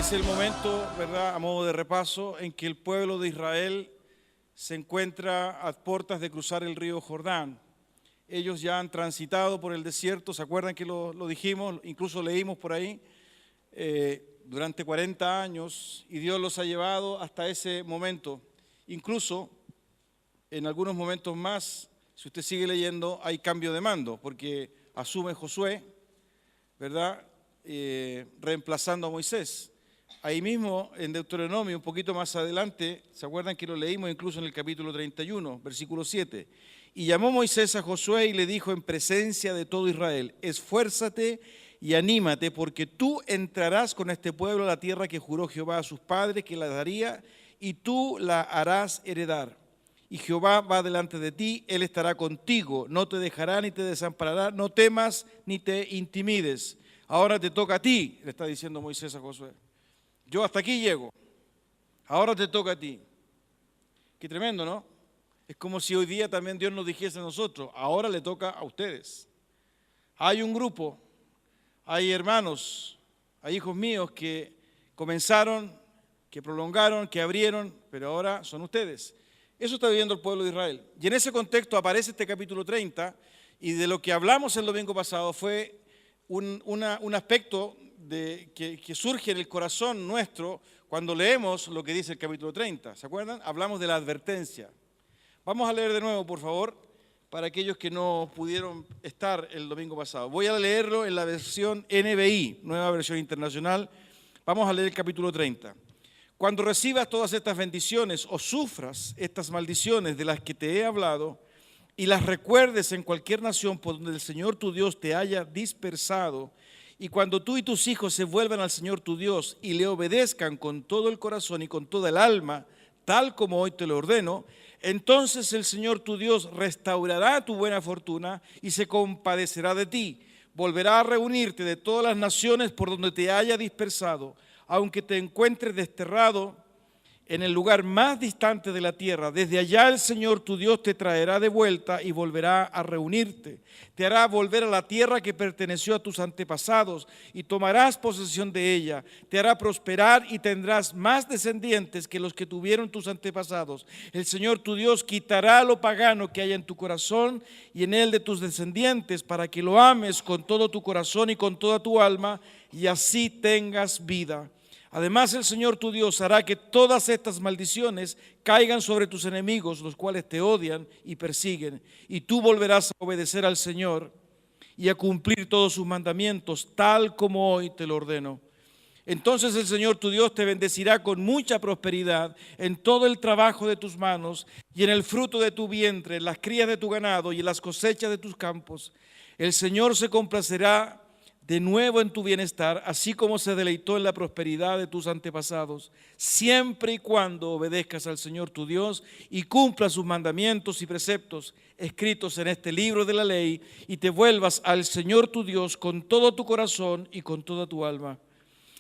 Es el momento, ¿verdad?, a modo de repaso, en que el pueblo de Israel se encuentra a puertas de cruzar el río Jordán. Ellos ya han transitado por el desierto, ¿se acuerdan que lo dijimos? Incluso leímos por ahí, durante 40 años, y Dios los ha llevado hasta ese momento. Incluso, en algunos momentos más, si usted sigue leyendo, hay cambio de mando, porque asume Josué, ¿verdad?, reemplazando a Moisés. Ahí mismo, en Deuteronomio, un poquito más adelante, ¿se acuerdan que lo leímos incluso en el capítulo 31, versículo 7? Y llamó Moisés a Josué y le dijo en presencia de todo Israel: esfuérzate y anímate, porque tú entrarás con este pueblo a la tierra que juró Jehová a sus padres que la daría, y tú la harás heredar. Y Jehová va delante de ti, Él estará contigo, no te dejará ni te desamparará, no temas ni te intimides. Ahora te toca a ti, le está diciendo Moisés a Josué. Yo hasta aquí llego, ahora te toca a ti. Qué tremendo, ¿no? Es como si hoy día también Dios nos dijese a nosotros: ahora le toca a ustedes. Hay un grupo, hay hermanos, hay hijos míos que comenzaron, que prolongaron, que abrieron, pero ahora son ustedes. Eso está viviendo el pueblo de Israel. Y en ese contexto aparece este capítulo 30, y de lo que hablamos el domingo pasado fue un aspecto que surge en el corazón nuestro cuando leemos lo que dice el capítulo 30. ¿Se acuerdan? Hablamos de la advertencia. Vamos a leer de nuevo, por favor, para aquellos que no pudieron estar el domingo pasado. Voy a leerlo en la versión NBI, Nueva Versión Internacional. Vamos a leer el capítulo 30. Cuando recibas todas estas bendiciones o sufras estas maldiciones de las que te he hablado y las recuerdes en cualquier nación por donde el Señor tu Dios te haya dispersado, y cuando tú y tus hijos se vuelvan al Señor tu Dios y le obedezcan con todo el corazón y con toda el alma, tal como hoy te lo ordeno, entonces el Señor tu Dios restaurará tu buena fortuna y se compadecerá de ti. Volverá a reunirte de todas las naciones por donde te haya dispersado, aunque te encuentres desterrado en el lugar más distante de la tierra. Desde allá el Señor tu Dios te traerá de vuelta y volverá a reunirte. Te hará volver a la tierra que perteneció a tus antepasados y tomarás posesión de ella. Te hará prosperar y tendrás más descendientes que los que tuvieron tus antepasados. El Señor tu Dios quitará lo pagano que haya en tu corazón y en el de tus descendientes, para que lo ames con todo tu corazón y con toda tu alma, y así tengas vida. Además, el Señor tu Dios hará que todas estas maldiciones caigan sobre tus enemigos, los cuales te odian y persiguen, y tú volverás a obedecer al Señor y a cumplir todos sus mandamientos, tal como hoy te lo ordeno. Entonces el Señor tu Dios te bendecirá con mucha prosperidad en todo el trabajo de tus manos y en el fruto de tu vientre, en las crías de tu ganado y en las cosechas de tus campos. El Señor se complacerá de nuevo en tu bienestar, así como se deleitó en la prosperidad de tus antepasados, siempre y cuando obedezcas al Señor tu Dios y cumplas sus mandamientos y preceptos escritos en este libro de la ley, y te vuelvas al Señor tu Dios con todo tu corazón y con toda tu alma.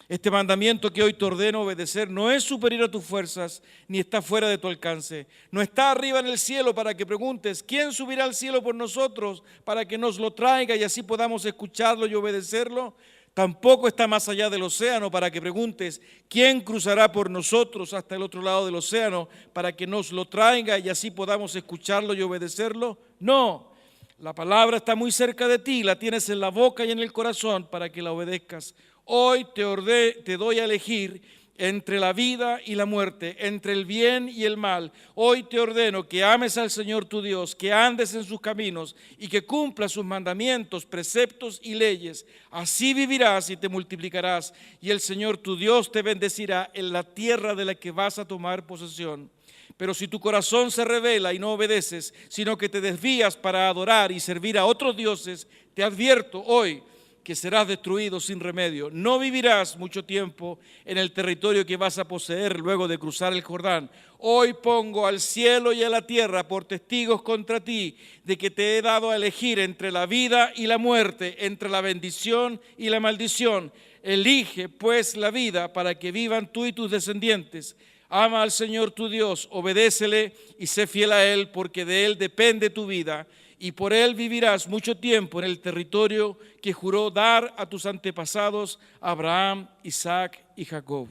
Este mandamiento que hoy te ordeno obedecer no es superior a tus fuerzas, ni está fuera de tu alcance. No está arriba en el cielo para que preguntes: ¿quién subirá al cielo por nosotros para que nos lo traiga y así podamos escucharlo y obedecerlo? Tampoco está más allá del océano para que preguntes: ¿quién cruzará por nosotros hasta el otro lado del océano para que nos lo traiga y así podamos escucharlo y obedecerlo? No. La palabra está muy cerca de ti, la tienes en la boca y en el corazón para que la obedezcas. Hoy te doy a elegir entre la vida y la muerte, entre el bien y el mal. Hoy te ordeno que ames al Señor tu Dios, que andes en sus caminos y que cumplas sus mandamientos, preceptos y leyes. Así vivirás y te multiplicarás, y el Señor tu Dios te bendecirá en la tierra de la que vas a tomar posesión. Pero si tu corazón se rebela y no obedeces, sino que te desvías para adorar y servir a otros dioses, te advierto hoy que serás destruido sin remedio. No vivirás mucho tiempo en el territorio que vas a poseer luego de cruzar el Jordán. Hoy pongo al cielo y a la tierra por testigos contra ti de que te he dado a elegir entre la vida y la muerte, entre la bendición y la maldición. Elige pues la vida para que vivan tú y tus descendientes. Ama al Señor tu Dios, obedécele y sé fiel a Él, porque de Él depende tu vida y por él vivirás mucho tiempo en el territorio que juró dar a tus antepasados Abraham, Isaac y Jacob.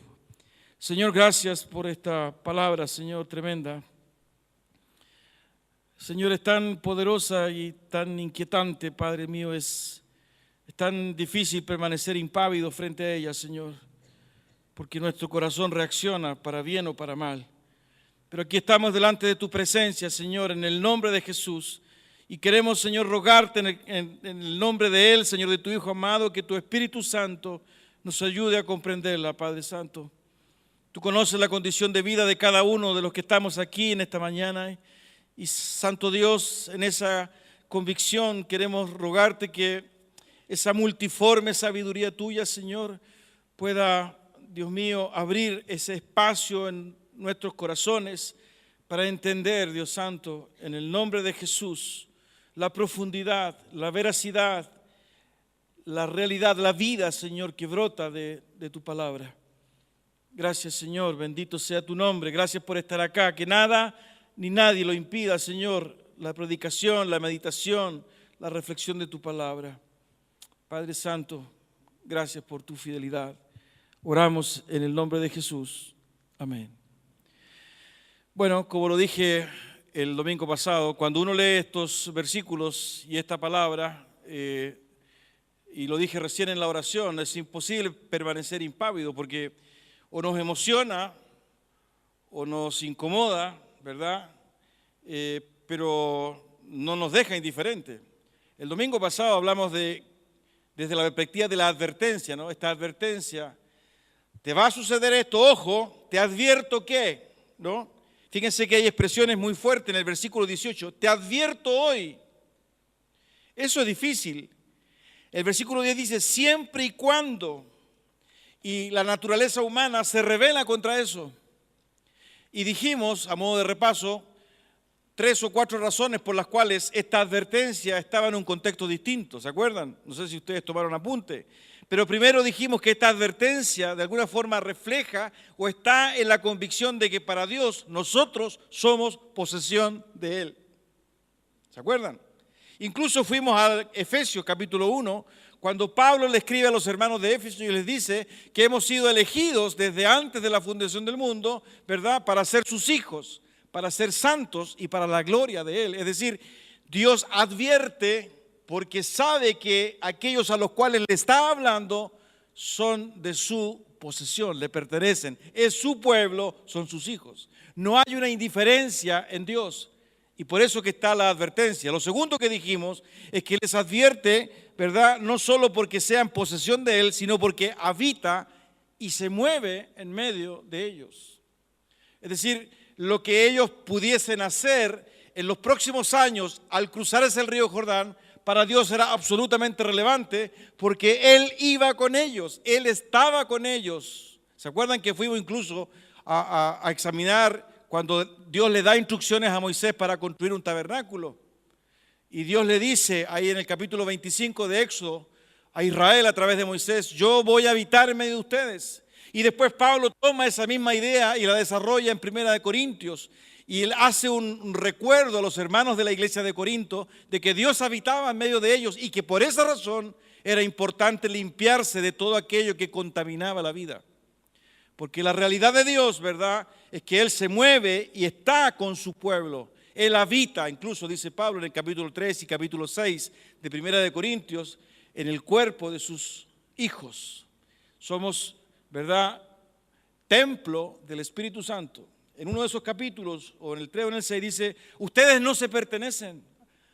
Señor, gracias por esta palabra, Señor, tremenda. Señor, es tan poderosa y tan inquietante, Padre mío, es tan difícil permanecer impávido frente a ella, Señor, porque nuestro corazón reacciona para bien o para mal. Pero aquí estamos delante de tu presencia, Señor, en el nombre de Jesús. Y queremos, Señor, rogarte en el nombre de Él, Señor, de tu Hijo amado, que tu Espíritu Santo nos ayude a comprenderla, Padre Santo. Tú conoces la condición de vida de cada uno de los que estamos aquí en esta mañana. Y Santo Dios, en esa convicción queremos rogarte que esa multiforme sabiduría tuya, Señor, pueda, Dios mío, abrir ese espacio en nuestros corazones para entender, Dios Santo, en el nombre de Jesús, la profundidad, la veracidad, la realidad, la vida, Señor, que brota de tu palabra. Gracias, Señor, bendito sea tu nombre. Gracias por estar acá, que nada ni nadie lo impida, Señor, la predicación, la meditación, la reflexión de tu palabra. Padre Santo, gracias por tu fidelidad. Oramos en el nombre de Jesús. Amén. Bueno, como lo dije el domingo pasado, cuando uno lee estos versículos y esta palabra, y lo dije recién en la oración, es imposible permanecer impávido porque o nos emociona o nos incomoda, ¿verdad? Pero no nos deja indiferente. El domingo pasado hablamos desde la perspectiva de la advertencia, ¿no? Esta advertencia, te va a suceder esto, ojo, te advierto que, ¿no? Fíjense que hay expresiones muy fuertes en el versículo 18, te advierto hoy. Eso es difícil. El versículo 10 dice, siempre y cuando, y la naturaleza humana se revela contra eso. Y dijimos, a modo de repaso, 3 o 4 razones por las cuales esta advertencia estaba en un contexto distinto, ¿se acuerdan? No sé si ustedes tomaron apunte. Pero primero dijimos que esta advertencia de alguna forma refleja o está en la convicción de que para Dios nosotros somos posesión de Él. ¿Se acuerdan? Incluso fuimos a Efesios capítulo 1, cuando Pablo le escribe a los hermanos de Éfeso y les dice que hemos sido elegidos desde antes de la fundación del mundo, ¿verdad? Para ser sus hijos, para ser santos y para la gloria de Él. Es decir, Dios advierte porque sabe que aquellos a los cuales le está hablando son de su posesión, le pertenecen, es su pueblo, son sus hijos. No hay una indiferencia en Dios y por eso que está la advertencia. Lo segundo que dijimos es que les advierte, ¿verdad? No solo porque sean posesión de Él, sino porque habita y se mueve en medio de ellos. Es decir, lo que ellos pudiesen hacer en los próximos años al cruzar ese río Jordán, para Dios era absolutamente relevante porque Él iba con ellos, Él estaba con ellos. ¿Se acuerdan que fuimos incluso a examinar cuando Dios le da instrucciones a Moisés para construir un tabernáculo? Y Dios le dice ahí en el capítulo 25 de Éxodo a Israel a través de Moisés, yo voy a habitar en medio de ustedes. Y después Pablo toma esa misma idea y la desarrolla en 1 Corintios. Y él hace un recuerdo a los hermanos de la iglesia de Corinto de que Dios habitaba en medio de ellos y que por esa razón era importante limpiarse de todo aquello que contaminaba la vida. Porque la realidad de Dios, ¿verdad?, es que Él se mueve y está con su pueblo. Él habita, incluso dice Pablo en el capítulo 3 y capítulo 6 de 1 Corintios, en el cuerpo de sus hijos. Somos, ¿verdad?, templo del Espíritu Santo. En uno de esos capítulos, o en el 3 o en el 6, dice, ustedes no se pertenecen.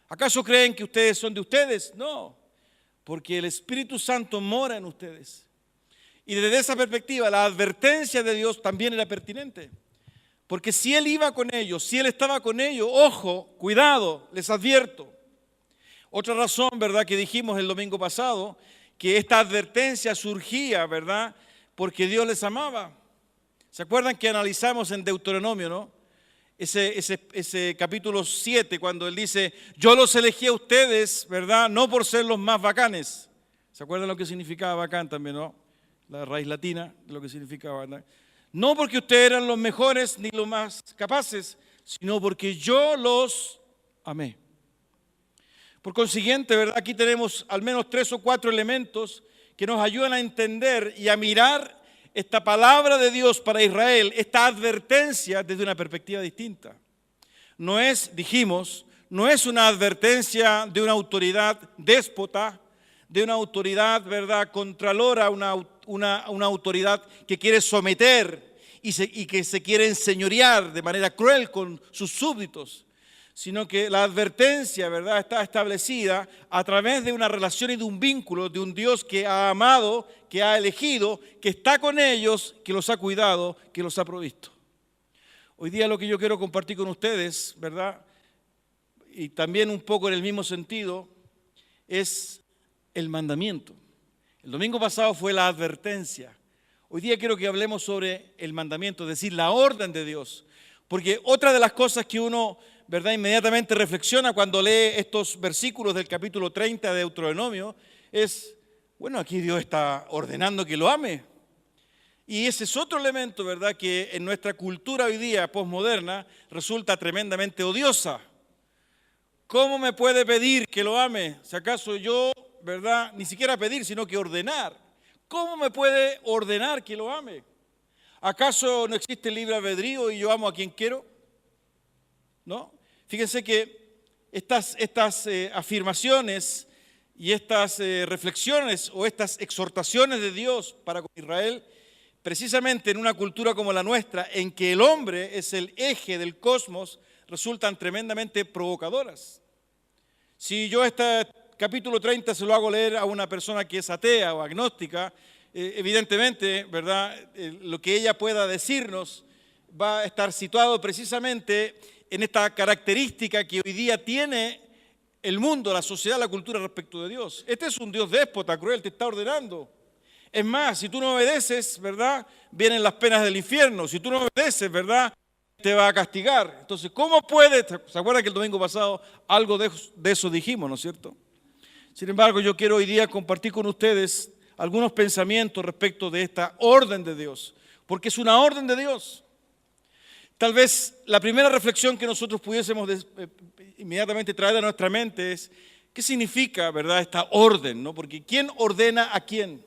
¿Acaso creen que ustedes son de ustedes? No, porque el Espíritu Santo mora en ustedes. Y desde esa perspectiva, la advertencia de Dios también era pertinente. Porque si Él iba con ellos, si Él estaba con ellos, ojo, cuidado, les advierto. Otra razón, ¿verdad?, que dijimos el domingo pasado, que esta advertencia surgía, ¿verdad?, porque Dios les amaba. ¿Se acuerdan que analizamos en Deuteronomio, no? Ese capítulo 7, cuando Él dice, yo los elegí a ustedes, ¿verdad?, no por ser los más bacanes. ¿Se acuerdan lo que significaba bacán también, no? La raíz latina de lo que significaba, ¿verdad? No porque ustedes eran los mejores ni los más capaces, sino porque yo los amé. Por consiguiente, ¿verdad? Aquí tenemos al menos 3 o 4 elementos que nos ayudan a entender y a mirar esta palabra de Dios para Israel, esta advertencia desde una perspectiva distinta. No es, dijimos, no es una advertencia de una autoridad déspota, de una autoridad, ¿verdad?, contralora, una autoridad que quiere someter y que se quiere enseñorear de manera cruel con sus súbditos, sino que la advertencia, ¿verdad?, está establecida a través de una relación y de un vínculo de un Dios que ha amado, que ha elegido, que está con ellos, que los ha cuidado, que los ha provisto. Hoy día lo que yo quiero compartir con ustedes, ¿verdad?, y también un poco en el mismo sentido, es el mandamiento. El domingo pasado fue la advertencia. Hoy día quiero que hablemos sobre el mandamiento, es decir, la orden de Dios. Porque otra de las cosas que uno, ¿verdad?, inmediatamente reflexiona cuando lee estos versículos del capítulo 30 de Deuteronomio es, bueno, aquí Dios está ordenando que lo ame. Y ese es otro elemento, ¿verdad?, que en nuestra cultura hoy día posmoderna resulta tremendamente odiosa. ¿Cómo me puede pedir que lo ame? Si acaso yo, ¿verdad?, ni siquiera pedir, sino que ordenar. ¿Cómo me puede ordenar que lo ame? ¿Acaso no existe el libre albedrío y yo amo a quien quiero? ¿No? Fíjense que estas afirmaciones y estas reflexiones o estas exhortaciones de Dios para con Israel, precisamente en una cultura como la nuestra, en que el hombre es el eje del cosmos, resultan tremendamente provocadoras. Si yo este capítulo 30 se lo hago leer a una persona que es atea o agnóstica, evidentemente, ¿verdad?, lo que ella pueda decirnos va a estar situado precisamente en esta característica que hoy día tiene el mundo, la sociedad, la cultura respecto de Dios. Este es un Dios déspota, cruel, te está ordenando. Es más, si tú no obedeces, ¿verdad?, vienen las penas del infierno. Si tú no obedeces, ¿verdad?, te va a castigar. Entonces, ¿cómo puede? ¿Se acuerdan que el domingo pasado algo de eso dijimos, ¿no es cierto? Sin embargo, yo quiero hoy día compartir con ustedes algunos pensamientos respecto de esta orden de Dios, porque es una orden de Dios. Tal vez la primera reflexión que nosotros pudiésemos inmediatamente traer a nuestra mente es, ¿qué significa, verdad, esta orden? ¿No? Porque ¿quién ordena a quién?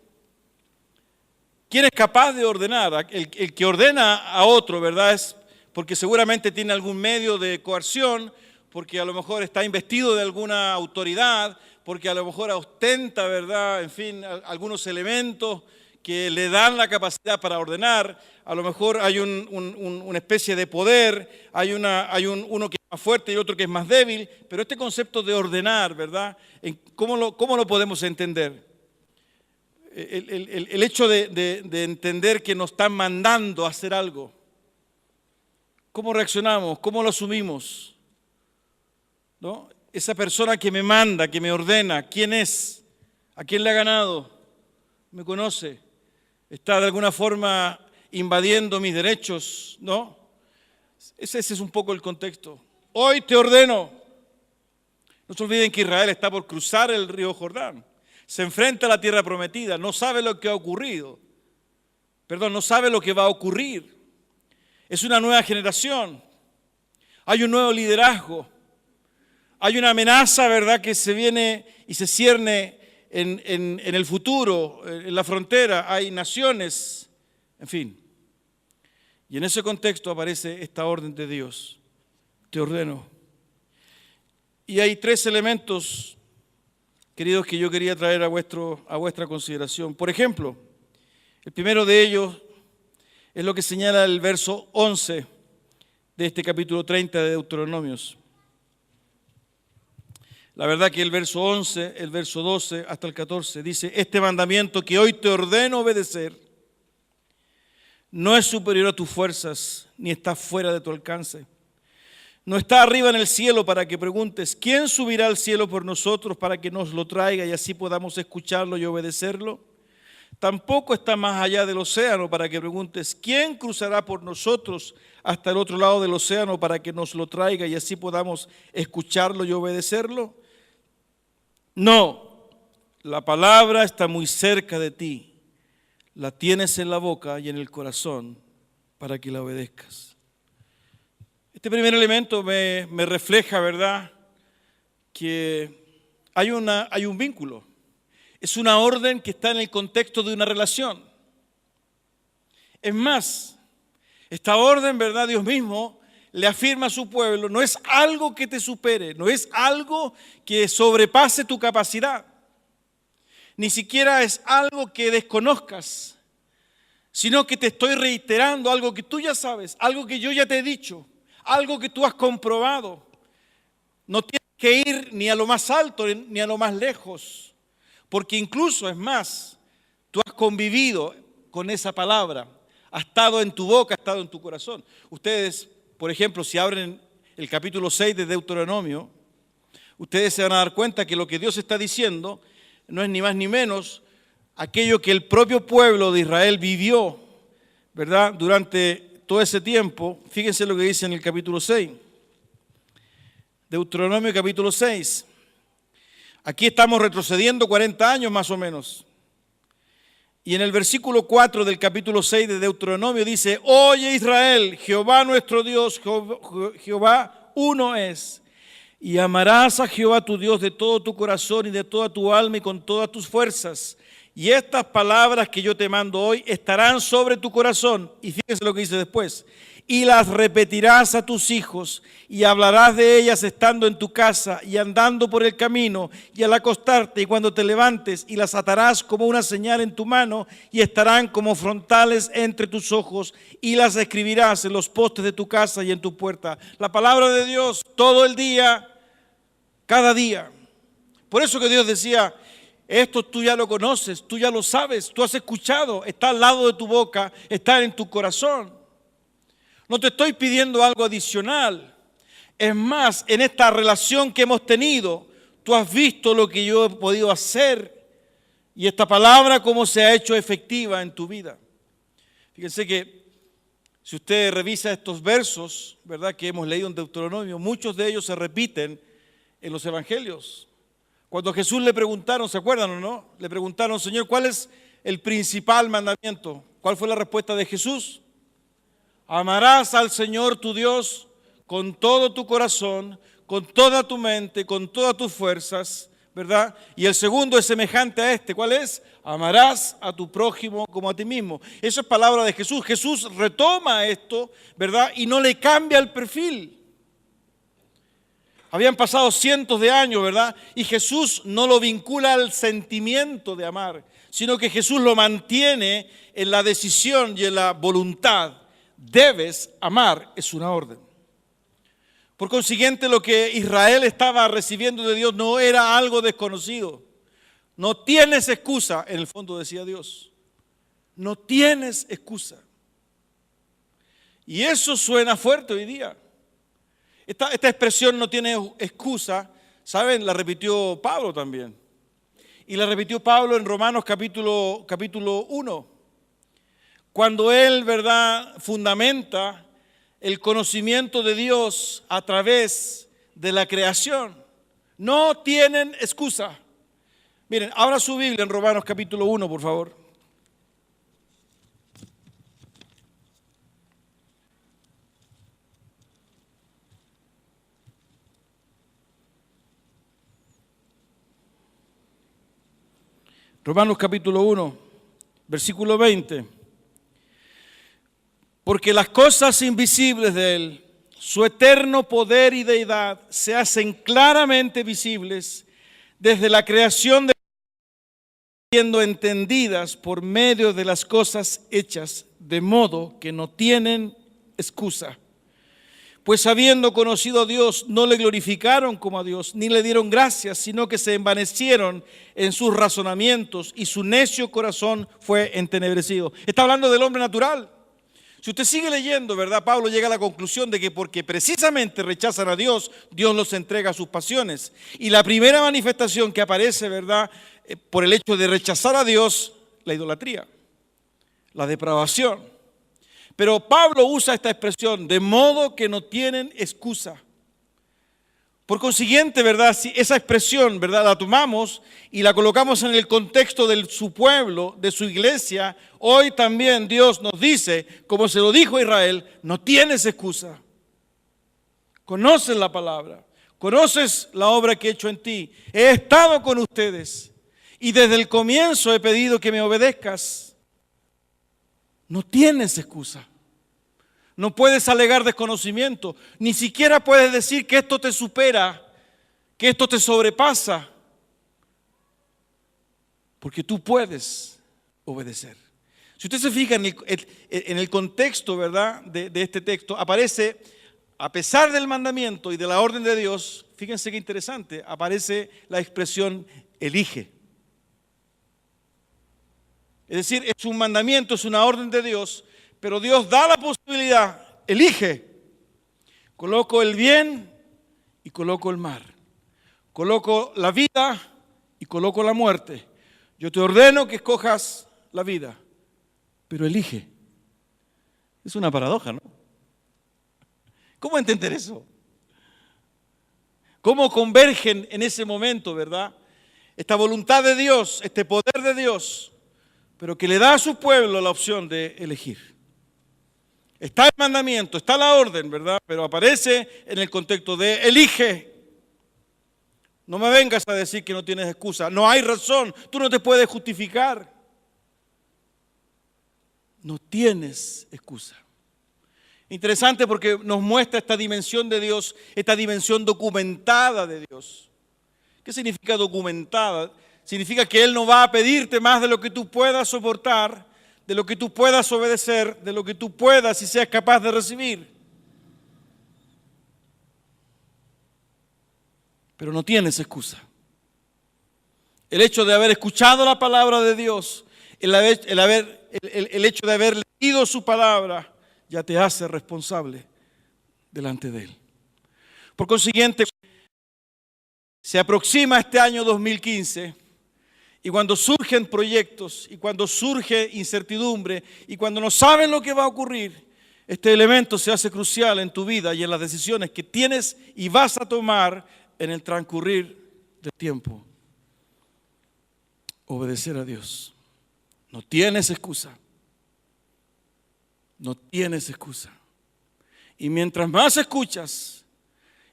¿Quién es capaz de ordenar? El que ordena a otro, ¿verdad?, es porque seguramente tiene algún medio de coerción, porque a lo mejor está investido de alguna autoridad, porque a lo mejor ostenta, ¿verdad?, en fin, algunos elementos que le dan la capacidad para ordenar. A lo mejor hay una especie de poder, hay uno que es más fuerte y otro que es más débil, pero este concepto de ordenar, ¿verdad?, ¿cómo lo podemos entender? El hecho de entender que nos están mandando a hacer algo. ¿Cómo reaccionamos? ¿Cómo lo asumimos? ¿No? Esa persona que me manda, que me ordena, ¿quién es? ¿A quién le ha ganado? ¿Me conoce? ¿Está de alguna forma invadiendo mis derechos? ¿No? Ese es un poco el contexto. Hoy te ordeno. No se olviden que Israel está por cruzar el río Jordán. Se enfrenta a la tierra prometida. No sabe lo que ha ocurrido. No sabe lo que va a ocurrir. Es una nueva generación. Hay un nuevo liderazgo. Hay una amenaza, ¿verdad?, que se viene y se cierne en el futuro, en la frontera. Hay naciones, en fin. Y en ese contexto aparece esta orden de Dios. Te ordeno. Y hay 3 elementos, queridos, que yo quería traer a vuestra consideración. Por ejemplo, el primero de ellos es lo que señala el verso 11 de este capítulo 30 de Deuteronomios. La verdad que el verso 11, el verso 12 hasta el 14 dice, este mandamiento que hoy te ordeno obedecer no es superior a tus fuerzas, ni está fuera de tu alcance. No está arriba en el cielo para que preguntes, ¿quién subirá al cielo por nosotros para que nos lo traiga y así podamos escucharlo y obedecerlo? Tampoco está más allá del océano para que preguntes, ¿quién cruzará por nosotros hasta el otro lado del océano para que nos lo traiga y así podamos escucharlo y obedecerlo? No, la palabra está muy cerca de ti, la tienes en la boca y en el corazón para que la obedezcas. Este primer elemento me refleja, ¿verdad?, que hay un vínculo. Es una orden que está en el contexto de una relación. Es más, esta orden, ¿verdad? Dios mismo le afirma a su pueblo, no es algo que te supere, no es algo que sobrepase tu capacidad, ni siquiera es algo que desconozcas, sino que te estoy reiterando algo que tú ya sabes, algo que yo ya te he dicho, algo que tú has comprobado. No tienes que ir ni a lo más alto ni a lo más lejos, porque incluso, es más, tú has convivido con esa palabra, ha estado en tu boca, ha estado en tu corazón. Ustedes, por ejemplo, si abren el capítulo 6 de Deuteronomio, ustedes se van a dar cuenta que lo que Dios está diciendo no es ni más ni menos aquello que el propio pueblo de Israel vivió, ¿verdad? Durante todo ese tiempo. Fíjense lo que dice en el capítulo 6. Deuteronomio capítulo 6. Aquí estamos retrocediendo 40 años más o menos. Y en el versículo 4 del capítulo 6 de Deuteronomio dice: Oye Israel, Jehová nuestro Dios, Jehová uno es. Y amarás a Jehová tu Dios de todo tu corazón y de toda tu alma y con todas tus fuerzas. Y estas palabras que yo te mando hoy estarán sobre tu corazón. Y fíjense lo que dice después. Y las repetirás a tus hijos y hablarás de ellas estando en tu casa y andando por el camino y al acostarte y cuando te levantes, y las atarás como una señal en tu mano y estarán como frontales entre tus ojos, y las escribirás en los postes de tu casa y en tu puerta. La palabra de Dios todo el día, cada día. Por eso que Dios decía: esto tú ya lo conoces, tú ya lo sabes, tú has escuchado, está al lado de tu boca, está en tu corazón. No te estoy pidiendo algo adicional. Es más, en esta relación que hemos tenido, tú has visto lo que yo he podido hacer y esta palabra cómo se ha hecho efectiva en tu vida. Fíjense que si usted revisa estos versos, ¿verdad?, que hemos leído en Deuteronomio, muchos de ellos se repiten en los evangelios. Cuando a Jesús le preguntaron, ¿se acuerdan o no? Le preguntaron: Señor, ¿cuál es el principal mandamiento? ¿Cuál fue la respuesta de Jesús? Amarás al Señor tu Dios con todo tu corazón, con toda tu mente, con todas tus fuerzas, ¿verdad? Y el segundo es semejante a este. ¿Cuál es? Amarás a tu prójimo como a ti mismo. Eso es palabra de Jesús. Jesús retoma esto, ¿verdad? Y no le cambia el perfil. Habían pasado cientos de años, ¿verdad? Y Jesús no lo vincula al sentimiento de amar, sino que Jesús lo mantiene en la decisión y en la voluntad. Debes amar, es una orden. Por consiguiente, lo que Israel estaba recibiendo de Dios no era algo desconocido. No tienes excusa, en el fondo decía Dios. No tienes excusa. Y eso suena fuerte hoy día. Esta expresión no tiene excusa, ¿saben? La repitió Pablo también. Y la repitió Pablo en Romanos capítulo 1. Cuando él, ¿verdad?, fundamenta el conocimiento de Dios a través de la creación. No tienen excusa. Miren, abra su Biblia en Romanos capítulo 1, por favor. Romanos capítulo 1, versículo 20. Porque las cosas invisibles de Él, su eterno poder y deidad, se hacen claramente visibles desde la creación de siendo entendidas por medio de las cosas hechas, de modo que no tienen excusa. Pues habiendo conocido a Dios, no le glorificaron como a Dios, ni le dieron gracias, sino que se envanecieron en sus razonamientos y su necio corazón fue entenebrecido. Está hablando del hombre natural. Si usted sigue leyendo, ¿verdad?, Pablo llega a la conclusión de que porque precisamente rechazan a Dios, Dios los entrega a sus pasiones. Y la primera manifestación que aparece, ¿verdad?, por el hecho de rechazar a Dios, la idolatría, la depravación. Pero Pablo usa esta expresión, de modo que no tienen excusa. Por consiguiente, ¿verdad?, si esa expresión, ¿verdad?, la tomamos y la colocamos en el contexto de su pueblo, de su iglesia, hoy también Dios nos dice, como se lo dijo a Israel, no tienes excusa. Conoces la palabra, Conoces la obra que he hecho en ti. He estado con ustedes y desde el comienzo he pedido que me obedezcas. No tienes excusa. No puedes alegar desconocimiento. Ni siquiera puedes decir que esto te supera, que esto te sobrepasa. Porque tú puedes obedecer. Si usted se fija en el contexto, ¿verdad?, de este texto, aparece, a pesar del mandamiento y de la orden de Dios, fíjense qué interesante, aparece la expresión elige. Es decir, es un mandamiento, es una orden de Dios, pero Dios da la posibilidad, elige. Coloco el bien y coloco el mal. Coloco la vida y coloco la muerte. Yo te ordeno que escojas la vida, pero elige. Es una paradoja, ¿no? ¿Cómo entender eso? ¿Cómo convergen en ese momento, verdad? Esta voluntad de Dios, este poder de Dios, pero que le da a su pueblo la opción de elegir. Está el mandamiento, está la orden, ¿verdad? Pero aparece en el contexto de elige. No me vengas a decir que no tienes excusa. No hay razón. Tú no te puedes justificar. No tienes excusa. Interesante porque nos muestra esta dimensión de Dios, esta dimensión documentada de Dios. ¿Qué significa documentada? Significa que Él no va a pedirte más de lo que tú puedas soportar, de lo que tú puedas obedecer, de lo que tú puedas y seas capaz de recibir. Pero no tienes excusa. El hecho de haber escuchado la palabra de Dios, el hecho de haber leído su palabra, ya te hace responsable delante de Él. Por consiguiente, se aproxima este año 2015 y cuando surgen proyectos y cuando surge incertidumbre y cuando no saben lo que va a ocurrir, este elemento se hace crucial en tu vida y en las decisiones que tienes y vas a tomar en el transcurrir del tiempo. Obedecer a Dios. No tienes excusa. No tienes excusa. Y mientras más escuchas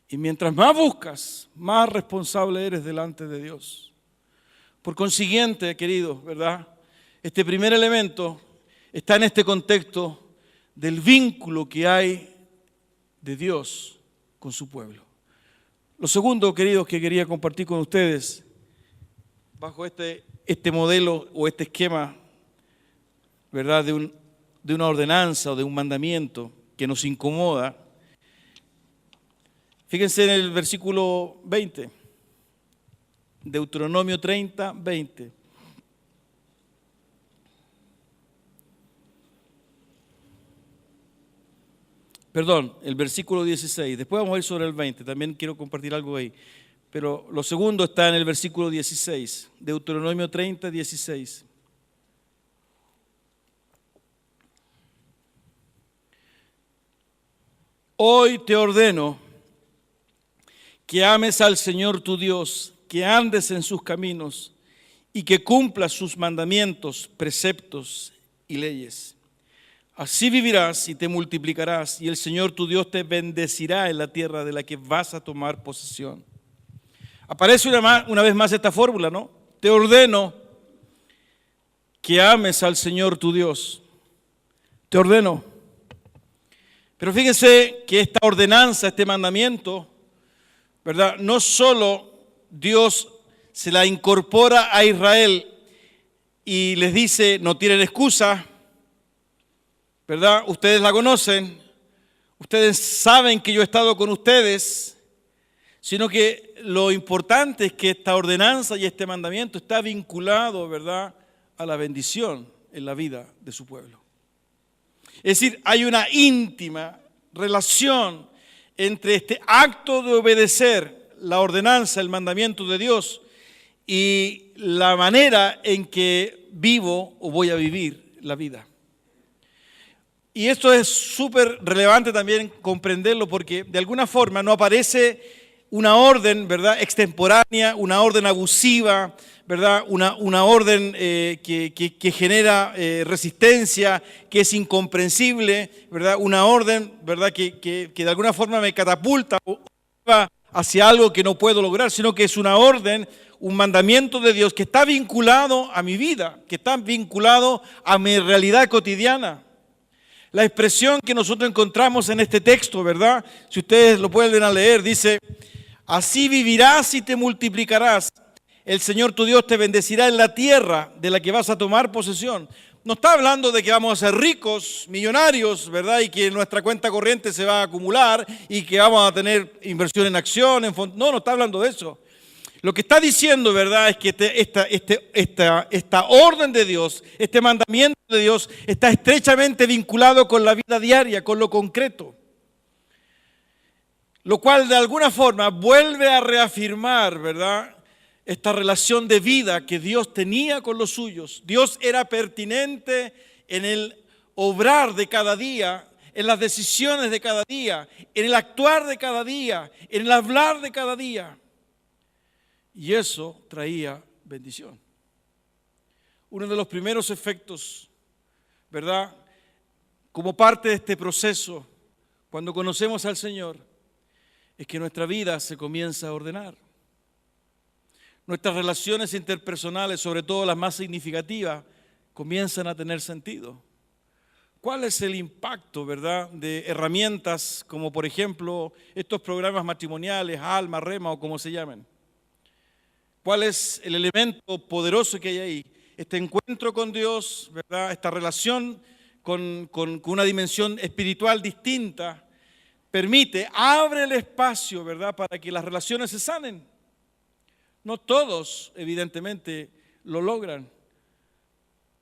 y mientras más buscas, más responsable eres delante de Dios. Por consiguiente, queridos, ¿verdad? Este primer elemento está en este contexto del vínculo que hay de Dios con su pueblo. Lo segundo, queridos, que quería compartir con ustedes, bajo este modelo o este esquema, ¿verdad?, de una ordenanza o de un mandamiento que nos incomoda. Fíjense en el versículo 20, Deuteronomio 30, 20. Perdón, el versículo 16. Después vamos a ir sobre el 20. También quiero compartir algo ahí. Pero lo segundo está en el versículo 16. Deuteronomio 30, 16. Hoy te ordeno que ames al Señor tu Dios, que andes en sus caminos y que cumplas sus mandamientos, preceptos y leyes. Así vivirás y te multiplicarás y el Señor tu Dios te bendecirá en la tierra de la que vas a tomar posesión. Aparece una vez más esta fórmula, ¿no? Te ordeno que ames al Señor tu Dios. Te ordeno. Pero fíjense que esta ordenanza, este mandamiento, ¿verdad? No solo Dios se la incorpora a Israel y les dice, no tienen excusa, ¿verdad? Ustedes la conocen, ustedes saben que yo he estado con ustedes, sino que lo importante es que esta ordenanza y este mandamiento está vinculado, ¿verdad?, a la bendición en la vida de su pueblo. Es decir, hay una íntima relación entre este acto de obedecer la ordenanza, el mandamiento de Dios y la manera en que vivo o voy a vivir la vida. Y esto es súper relevante también comprenderlo porque de alguna forma no aparece una orden, ¿verdad?, extemporánea, una orden abusiva, ¿verdad?, una orden que genera resistencia, que es incomprensible, ¿verdad?, una orden, ¿verdad?, que de alguna forma me catapulta o hacia algo que no puedo lograr, sino que es una orden, un mandamiento de Dios que está vinculado a mi vida, que está vinculado a mi realidad cotidiana. La expresión que nosotros encontramos en este texto, ¿verdad? Si ustedes lo pueden leer, dice: así vivirás y te multiplicarás. El Señor tu Dios te bendecirá en la tierra de la que vas a tomar posesión. No está hablando de que vamos a ser ricos, millonarios, ¿verdad? Y que nuestra cuenta corriente se va a acumular y que vamos a tener inversión en acción, en fondos. No está hablando de eso. Lo que está diciendo, ¿verdad?, es que esta orden de Dios, este mandamiento de Dios, está estrechamente vinculado con la vida diaria, con lo concreto. Lo cual de alguna forma vuelve a reafirmar, ¿verdad?, esta relación de vida que Dios tenía con los suyos. Dios era pertinente en el obrar de cada día, en las decisiones de cada día, en el actuar de cada día, en el hablar de cada día. Y eso traía bendición. Uno de los primeros efectos, ¿verdad?, como parte de este proceso, cuando conocemos al Señor, es que nuestra vida se comienza a ordenar. Nuestras relaciones interpersonales, sobre todo las más significativas, comienzan a tener sentido. ¿Cuál es el impacto, verdad, de herramientas como, por ejemplo, estos programas matrimoniales, Alma, Rema o como se llamen? ¿Cuál es el elemento poderoso que hay ahí? Este encuentro con Dios, ¿verdad? Esta relación con una dimensión espiritual distinta, abre el espacio, ¿verdad?, para que las relaciones se sanen. No todos, evidentemente, lo logran,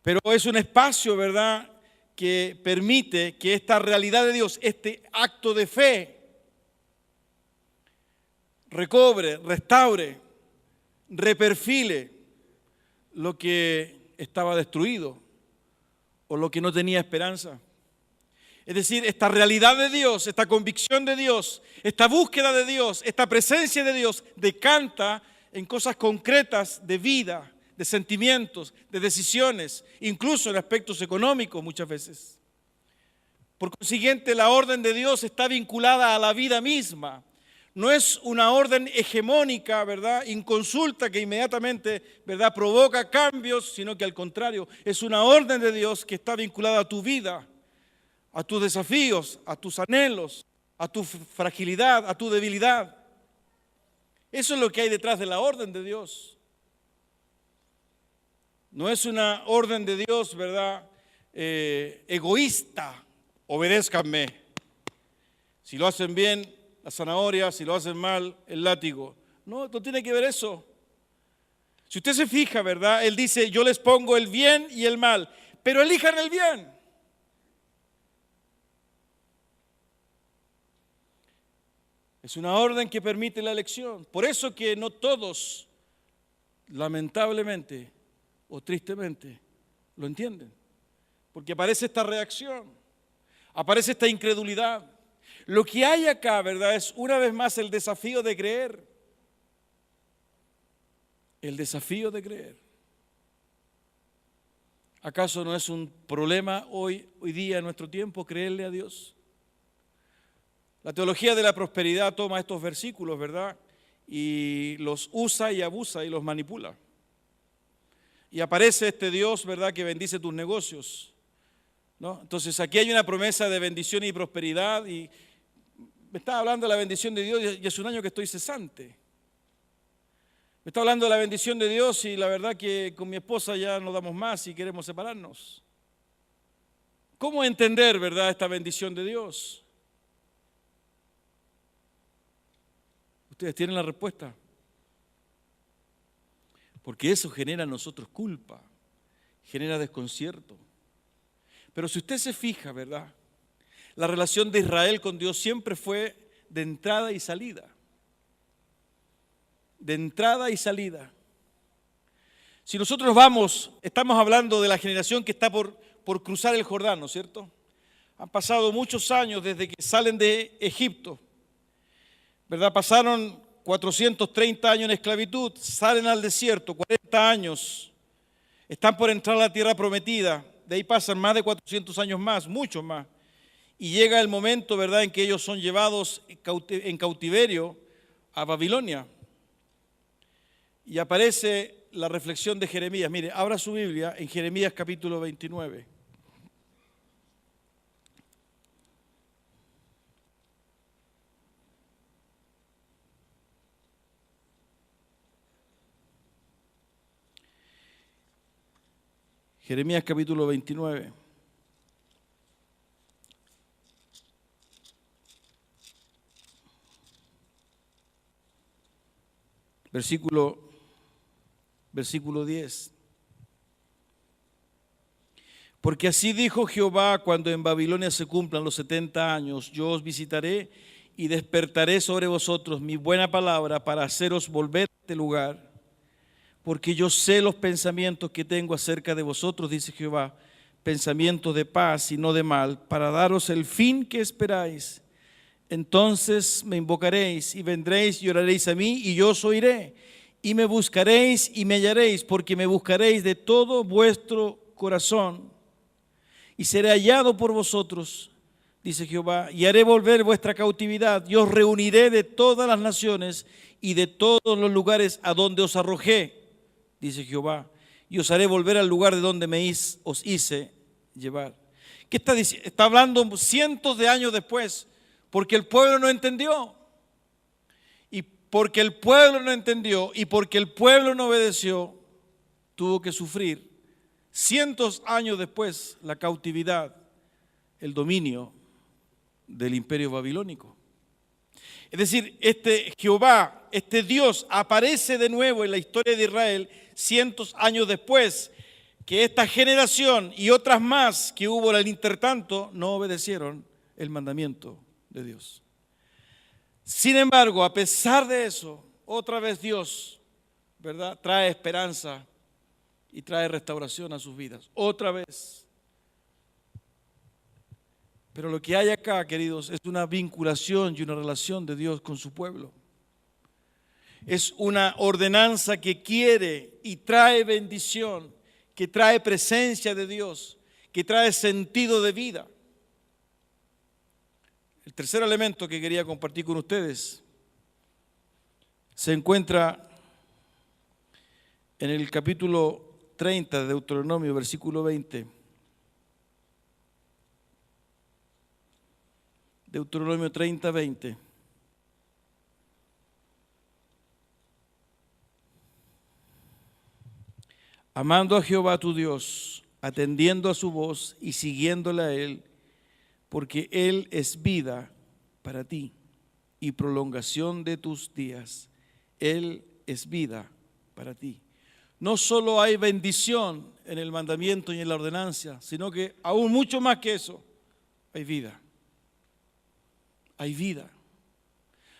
pero es un espacio, ¿verdad?, que permite que esta realidad de Dios, este acto de fe, recobre, restaure, reperfile lo que estaba destruido o lo que no tenía esperanza. Es decir, esta realidad de Dios, esta convicción de Dios, esta búsqueda de Dios, esta presencia de Dios decanta en cosas concretas de vida, de sentimientos, de decisiones, incluso en aspectos económicos muchas veces. Por consiguiente, la orden de Dios está vinculada a la vida misma. No es una orden hegemónica, ¿verdad?, inconsulta que inmediatamente, ¿verdad?, provoca cambios, sino que al contrario, es una orden de Dios que está vinculada a tu vida, a tus desafíos, a tus anhelos, a tu fragilidad, a tu debilidad. Eso es lo que hay detrás de la orden de Dios. No es una orden de Dios, ¿verdad?, egoísta. Obedézcanme. Si lo hacen bien, la zanahoria; si lo hacen mal, el látigo. No tiene que ver eso. Si usted se fija, ¿verdad?, Él dice: yo les pongo el bien y el mal, pero elijan el bien. Es una orden que permite la elección. Por eso que no todos, lamentablemente o tristemente, lo entienden. Porque aparece esta reacción, aparece esta incredulidad. Lo que hay acá, ¿verdad?, es una vez más el desafío de creer. El desafío de creer. ¿Acaso no es un problema hoy día en nuestro tiempo creerle a Dios? La teología de la prosperidad toma estos versículos, ¿verdad?, y los usa y abusa y los manipula. Y aparece este Dios, ¿verdad?, que bendice tus negocios, ¿no? Entonces aquí hay una promesa de bendición y prosperidad, y me está hablando de la bendición de Dios y es un año que estoy cesante. Me está hablando de la bendición de Dios y la verdad que con mi esposa ya no damos más y queremos separarnos. ¿Cómo entender, verdad, esta bendición de Dios? Ustedes tienen la respuesta. Porque eso genera en nosotros culpa, genera desconcierto. Pero si usted se fija, ¿verdad?, la relación de Israel con Dios siempre fue de entrada y salida. De entrada y salida. Si nosotros estamos hablando de la generación que está por cruzar el Jordán, ¿no es cierto? Han pasado muchos años desde que salen de Egipto, ¿verdad? Pasaron 430 años en esclavitud, salen al desierto, 40 años, están por entrar a la tierra prometida, de ahí pasan más de 400 años más, muchos más. Y llega el momento, ¿verdad?, en que ellos son llevados en cautiverio a Babilonia. Y aparece la reflexión de Jeremías. Mire, abra su Biblia en Jeremías capítulo 29. Jeremías capítulo 29. Versículo 10. Porque así dijo Jehová: cuando en Babilonia se cumplan los 70 años, yo os visitaré y despertaré sobre vosotros mi buena palabra para haceros volver a este lugar. Porque yo sé los pensamientos que tengo acerca de vosotros, dice Jehová, pensamientos de paz y no de mal, para daros el fin que esperáis. Entonces me invocaréis y vendréis y oraréis a mí, y yo os oiré. Y me buscaréis y me hallaréis, porque me buscaréis de todo vuestro corazón. Y seré hallado por vosotros, dice Jehová, y haré volver vuestra cautividad. Y os reuniré de todas las naciones y de todos los lugares a donde os arrojé, dice Jehová, y os haré volver al lugar de donde os hice llevar. ¿Qué está diciendo? Está hablando cientos de años después, porque el pueblo no entendió. Y porque el pueblo no entendió y porque el pueblo no obedeció, tuvo que sufrir cientos de años después la cautividad, el dominio del imperio babilónico. Es decir, este Jehová, este Dios, aparece de nuevo en la historia de Israel cientos de años después que esta generación y otras más que hubo en el intertanto no obedecieron el mandamiento de Dios. Sin embargo, a pesar de eso, otra vez Dios, ¿verdad?, trae esperanza y trae restauración a sus vidas. Otra vez. Pero lo que hay acá, queridos, es una vinculación y una relación de Dios con su pueblo. Es una ordenanza que quiere y trae bendición, que trae presencia de Dios, que trae sentido de vida. El tercer elemento que quería compartir con ustedes se encuentra en el capítulo 30 de Deuteronomio, versículo 20. Deuteronomio 30, 20. Amando a Jehová tu Dios, atendiendo a su voz y siguiéndole a Él, porque Él es vida para ti y prolongación de tus días. Él es vida para ti. No solo hay bendición en el mandamiento y en la ordenanza, sino que aún mucho más que eso, hay vida. Hay vida.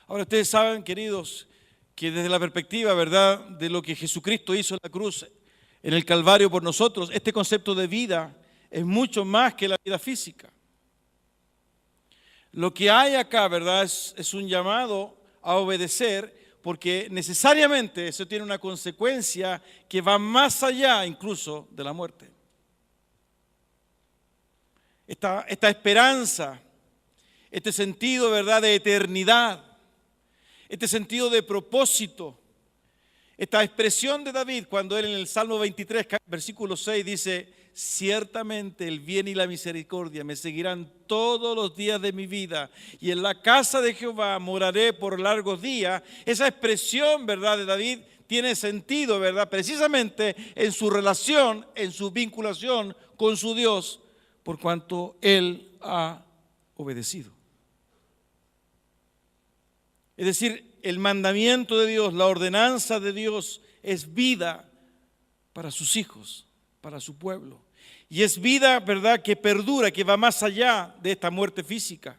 Ahora ustedes saben, queridos, que desde la perspectiva, ¿verdad?, de lo que Jesucristo hizo en la cruz, en el Calvario por nosotros, este concepto de vida es mucho más que la vida física. Lo que hay acá, ¿verdad?, es un llamado a obedecer, porque necesariamente eso tiene una consecuencia que va más allá incluso de la muerte. Esta esperanza, este sentido, ¿verdad?, de eternidad, este sentido de propósito, esta expresión de David cuando él en el Salmo 23, versículo 6 dice: ciertamente el bien y la misericordia me seguirán todos los días de mi vida, y en la casa de Jehová moraré por largos días. Esa expresión, ¿verdad?, de David tiene sentido, ¿verdad?, precisamente en su relación, en su vinculación con su Dios, por cuanto él ha obedecido. Es decir, el mandamiento de Dios, la ordenanza de Dios es vida para sus hijos, para su pueblo. Y es vida, ¿verdad?, que perdura, que va más allá de esta muerte física.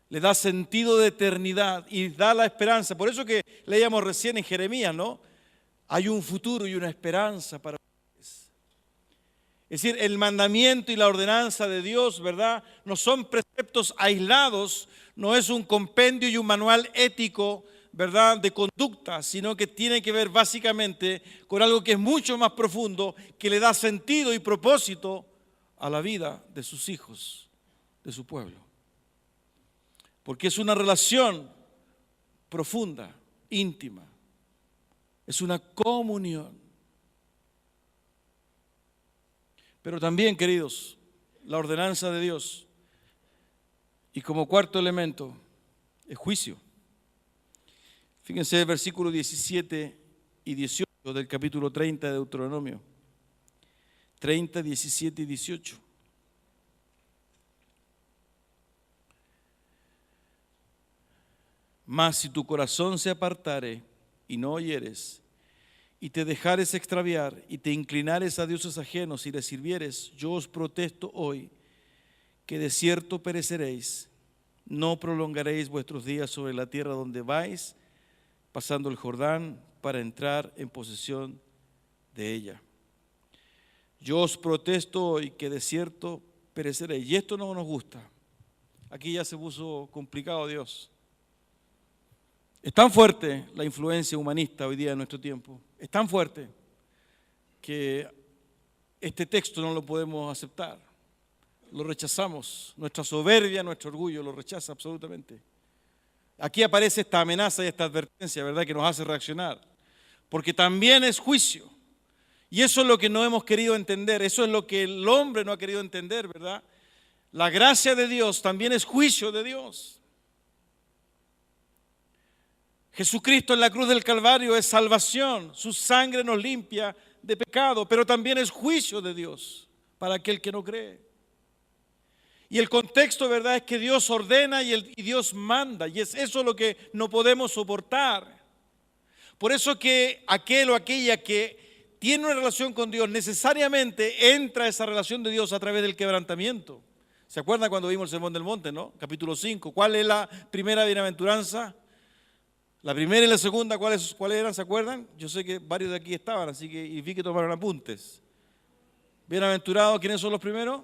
Le da sentido de eternidad y da la esperanza. Por eso que leíamos recién en Jeremías, ¿no? Hay un futuro y una esperanza para ustedes. Es decir, el mandamiento y la ordenanza de Dios, ¿verdad?, no son preceptos aislados, no es un compendio y un manual ético, ¿verdad?, de conducta, sino que tiene que ver básicamente con algo que es mucho más profundo, que le da sentido y propósito a la vida de sus hijos, de su pueblo. Porque es una relación profunda, íntima. Es una comunión. Pero también, queridos, la ordenanza de Dios, y como cuarto elemento, es juicio. Fíjense el versículo 17 y 18 del capítulo 30 de Deuteronomio. 30, 17 y 18. Mas si tu corazón se apartare y no oyeres, y te dejares extraviar, y te inclinares a dioses ajenos y les sirvieres, yo os protesto hoy que de cierto pereceréis, no prolongaréis vuestros días sobre la tierra donde vais, pasando el Jordán para entrar en posesión de ella. Yo os protesto hoy que de cierto pereceréis. Y esto no nos gusta. Aquí ya se puso complicado Dios. Es tan fuerte la influencia humanista hoy día en nuestro tiempo. Es tan fuerte que este texto no lo podemos aceptar. Lo rechazamos. Nuestra soberbia, nuestro orgullo lo rechaza absolutamente. Aquí aparece esta amenaza y esta advertencia, ¿verdad?, que nos hace reaccionar. Porque también es juicio. Y eso es lo que no hemos querido entender. Eso es lo que el hombre no ha querido entender, ¿verdad? La gracia de Dios también es juicio de Dios. Jesucristo en la cruz del Calvario es salvación. Su sangre nos limpia de pecado, pero también es juicio de Dios para aquel que no cree. Y el contexto, ¿verdad?, es que Dios ordena y Dios manda, y es eso lo que no podemos soportar. Por eso que aquel o aquella que tiene una relación con Dios necesariamente entra a esa relación de Dios a través del quebrantamiento. ¿Se acuerdan cuando vimos el Sermón del Monte, no? Capítulo 5. ¿Cuál es la primera bienaventuranza? La primera y la segunda, ¿cuáles eran? ¿Se acuerdan? Yo sé que varios de aquí estaban, así que y vi que tomaron apuntes. Bienaventurados, ¿quiénes son los primeros?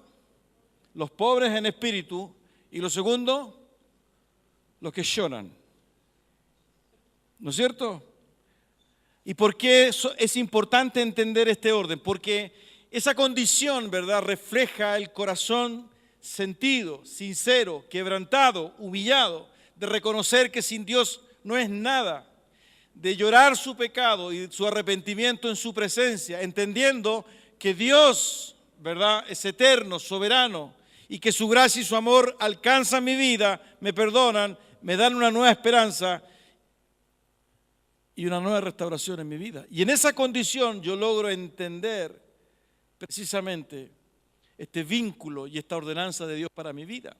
Los pobres en espíritu. Y los segundos, los que lloran. ¿No es cierto? ¿Y por qué es importante entender este orden? Porque esa condición, ¿verdad?, refleja el corazón sentido, sincero, quebrantado, humillado, de reconocer que sin Dios no es nada, de llorar su pecado y su arrepentimiento en su presencia, entendiendo que Dios, ¿verdad?, es eterno, soberano, y que su gracia y su amor alcanzan mi vida, me perdonan, me dan una nueva esperanza y una nueva restauración en mi vida. Y en esa condición yo logro entender precisamente este vínculo y esta ordenanza de Dios para mi vida.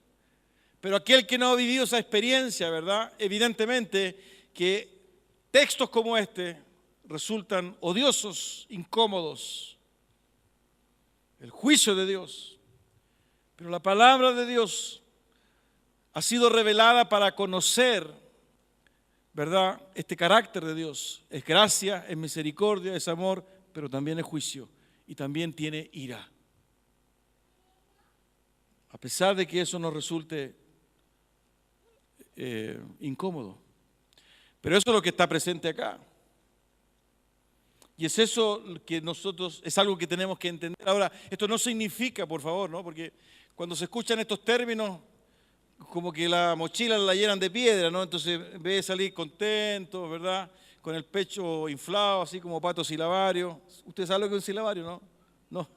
Pero aquel que no ha vivido esa experiencia, ¿verdad?, evidentemente que textos como este resultan odiosos, incómodos. El juicio de Dios. Pero la palabra de Dios ha sido revelada para conocer, ¿verdad?, este carácter de Dios. Es gracia, es misericordia, es amor, pero también es juicio y también tiene ira. A pesar de que eso nos resulte incómodo. Pero eso es lo que está presente acá. Y es eso que nosotros, es algo que tenemos que entender. Ahora, esto no significa, por favor, ¿no?, porque cuando se escuchan estos términos, como que la mochila la llenan de piedra, ¿no? Entonces, en vez de salir contento, ¿verdad?, con el pecho inflado, así como pato silabario. ¿Usted sabe lo que es un silabario, no? No.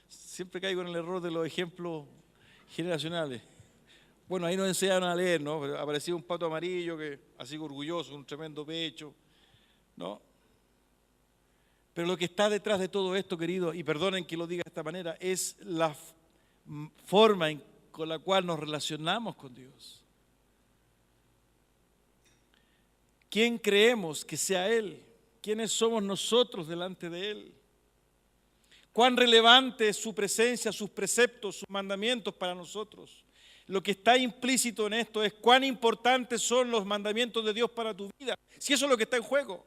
Siempre caigo en el error de los ejemplos generacionales. Bueno, ahí nos enseñaron a leer, ¿no? Aparecía un pato amarillo, que así orgulloso, un tremendo pecho, ¿no? Pero lo que está detrás de todo esto, querido, y perdonen que lo diga de esta manera, es la forma con la cual nos relacionamos con Dios. ¿Quién creemos que sea Él? ¿Quiénes somos nosotros delante de Él? ¿Cuán relevante es su presencia, sus preceptos, sus mandamientos para nosotros? Lo que está implícito en esto es cuán importantes son los mandamientos de Dios para tu vida, si eso es lo que está en juego.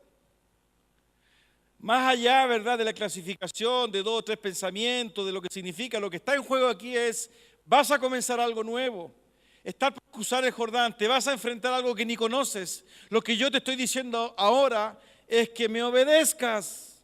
Más allá, ¿verdad?, de la clasificación de 2 o 3 pensamientos, de lo que significa, lo que está en juego aquí es, vas a comenzar algo nuevo, estás por cruzar el Jordán, te vas a enfrentar a algo que ni conoces. Lo que yo te estoy diciendo ahora es que me obedezcas.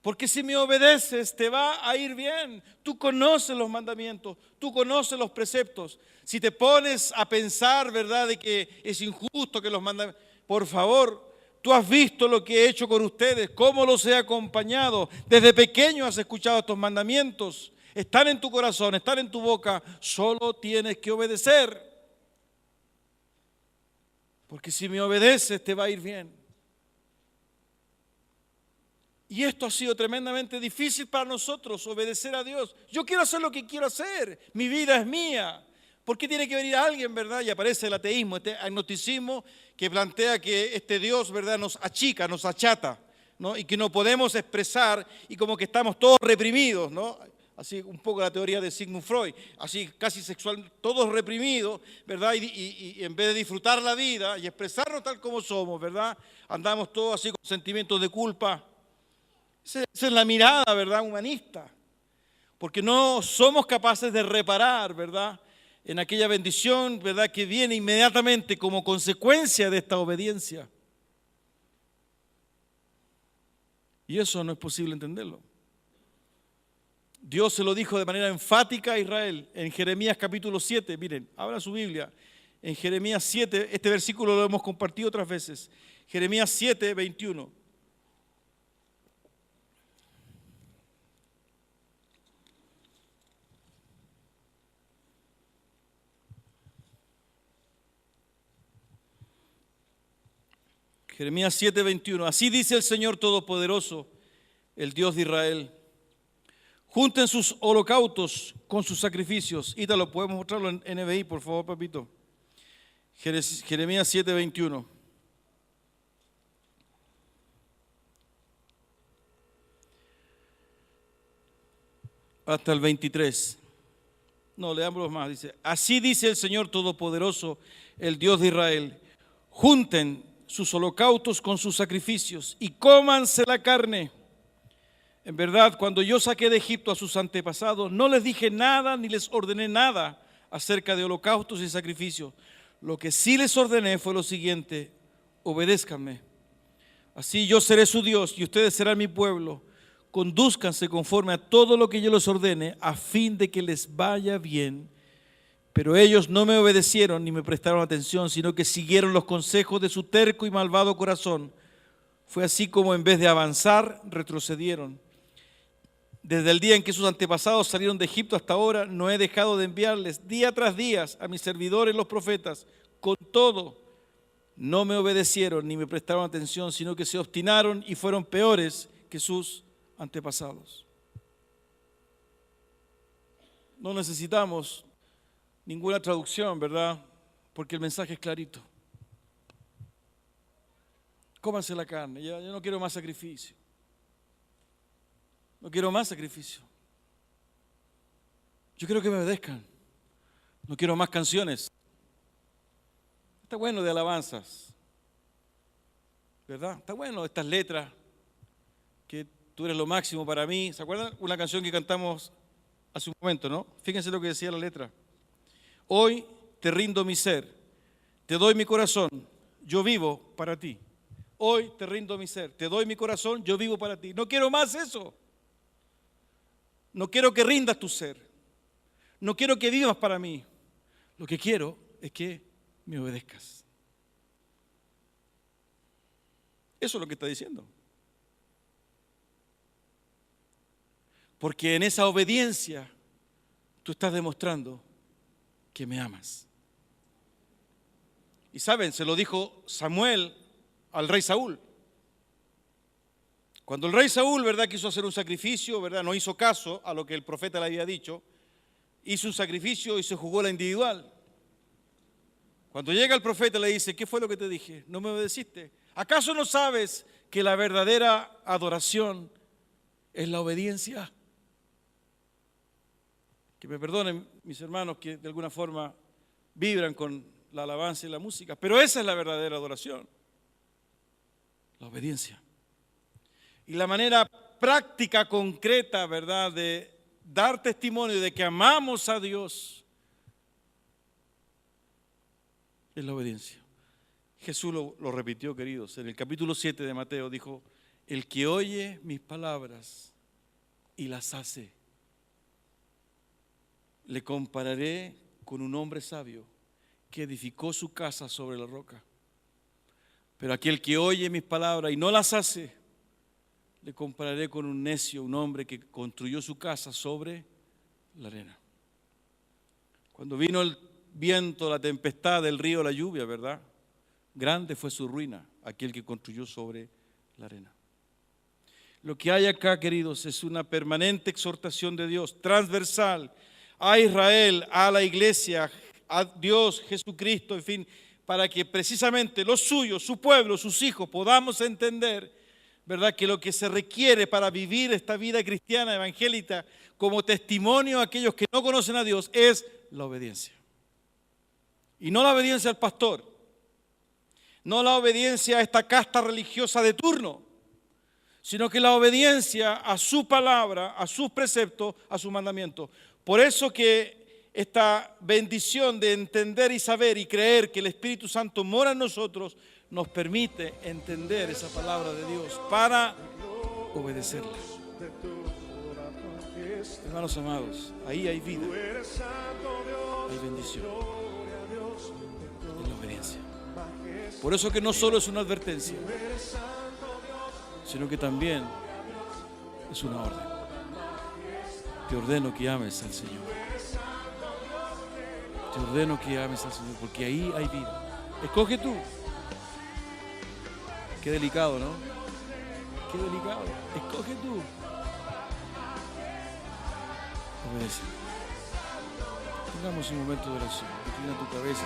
Porque si me obedeces, te va a ir bien. Tú conoces los mandamientos, tú conoces los preceptos. Si te pones a pensar, ¿verdad?, de que es injusto que los mandamientos, por favor, tú has visto lo que he hecho con ustedes, cómo los he acompañado. Desde pequeño has escuchado estos mandamientos. Están en tu corazón, están en tu boca. Solo tienes que obedecer. Porque si me obedeces, te va a ir bien. Y esto ha sido tremendamente difícil para nosotros, obedecer a Dios. Yo quiero hacer lo que quiero hacer, mi vida es mía. ¿Por qué tiene que venir alguien, verdad? Y aparece el ateísmo, este agnosticismo que plantea que este Dios, verdad, nos achica, nos achata, ¿no? Y que no podemos expresar y como que estamos todos reprimidos, ¿no? Así un poco la teoría de Sigmund Freud, así casi sexual, todos reprimidos, ¿verdad? Y en vez de disfrutar la vida y expresarnos tal como somos, ¿verdad? Andamos todos así con sentimientos de culpa. Esa es la mirada, ¿verdad?, humanista. Porque no somos capaces de reparar, ¿verdad?, en aquella bendición, ¿verdad?, que viene inmediatamente como consecuencia de esta obediencia. Y eso no es posible entenderlo. Dios se lo dijo de manera enfática a Israel en Jeremías capítulo 7. Miren, abran su Biblia. En Jeremías 7, este versículo lo hemos compartido otras veces. Jeremías 7, 21. Jeremías 7, 21. Así dice el Señor Todopoderoso, el Dios de Israel. Junten sus holocaustos con sus sacrificios. Ítalo, podemos mostrarlo en NBI, por favor, papito. Jeremías 7, 21. Hasta el 23. No, leámoslo más. Dice, así dice el Señor Todopoderoso, el Dios de Israel. Junten sus holocaustos con sus sacrificios y cómanse la carne. En verdad, cuando yo saqué de Egipto a sus antepasados, no les dije nada ni les ordené nada acerca de holocaustos y sacrificios. Lo que sí les ordené fue lo siguiente: obedézcanme. Así yo seré su Dios y ustedes serán mi pueblo. Condúzcanse conforme a todo lo que yo les ordene, a fin de que les vaya bien. Pero ellos no me obedecieron ni me prestaron atención, sino que siguieron los consejos de su terco y malvado corazón. Fue así como en vez de avanzar, retrocedieron. Desde el día en que sus antepasados salieron de Egipto hasta ahora, no he dejado de enviarles día tras día a mis servidores los profetas. Con todo, no me obedecieron ni me prestaron atención, sino que se obstinaron y fueron peores que sus antepasados. No necesitamos ninguna traducción, ¿verdad? Porque el mensaje es clarito. Cómanse la carne, yo no quiero más sacrificio. No quiero más sacrificio. Yo quiero que me obedezcan. No quiero más canciones. Está bueno de alabanzas, ¿verdad? Está bueno estas letras, que tú eres lo máximo para mí. ¿Se acuerdan? Una canción que cantamos hace un momento, ¿no? Fíjense lo que decía la letra. Hoy te rindo mi ser, te doy mi corazón, yo vivo para ti. Hoy te rindo mi ser, te doy mi corazón, yo vivo para ti. No quiero más eso. No quiero que rindas tu ser. No quiero que vivas para mí. Lo que quiero es que me obedezcas. Eso es lo que está diciendo. Porque en esa obediencia tú estás demostrando que me amas. Y saben, se lo dijo Samuel al rey Saúl. Cuando el rey Saúl, ¿verdad?, quiso hacer un sacrificio, ¿verdad?, no hizo caso a lo que el profeta le había dicho, hizo un sacrificio y se jugó la individual. Cuando llega el profeta le dice, ¿qué fue lo que te dije? No me obedeciste. ¿Acaso no sabes que la verdadera adoración es la obediencia? Que me perdonen mis hermanos que de alguna forma vibran con la alabanza y la música, pero esa es la verdadera adoración, la obediencia. Y la manera práctica, concreta, ¿verdad?, de dar testimonio de que amamos a Dios es la obediencia. Jesús lo repitió, queridos, en el capítulo 7 de Mateo dijo, El que oye mis palabras y las hace, le compararé con un hombre sabio que edificó su casa sobre la roca. Pero aquel que oye mis palabras y no las hace, le compararé con un necio, un hombre que construyó su casa sobre la arena. Cuando vino el viento, la tempestad, el río, la lluvia, ¿verdad? Grande fue su ruina, aquel que construyó sobre la arena. Lo que hay acá, queridos, es una permanente exhortación de Dios, transversal, a Israel, a la iglesia, a Dios, Jesucristo, en fin, para que precisamente los suyos, su pueblo, sus hijos, podamos entender, ¿verdad?, que lo que se requiere para vivir esta vida cristiana evangélica como testimonio a aquellos que no conocen a Dios es la obediencia. Y no la obediencia al pastor, no la obediencia a esta casta religiosa de turno, sino que la obediencia a su palabra, a sus preceptos, a sus mandamientos. Por eso que esta bendición de entender y saber y creer que el Espíritu Santo mora en nosotros nos permite entender esa palabra de Dios para obedecerla. Hermanos amados, ahí hay vida, hay bendición en la obediencia. Por eso que no solo es una advertencia, sino que también es una orden. Te ordeno que ames al Señor. Te ordeno que ames al Señor, porque ahí hay vida. Escoge tú. Qué delicado, ¿no? Qué delicado. Escoge tú. Obedece. Tengamos un momento de oración. Inclina tu cabeza.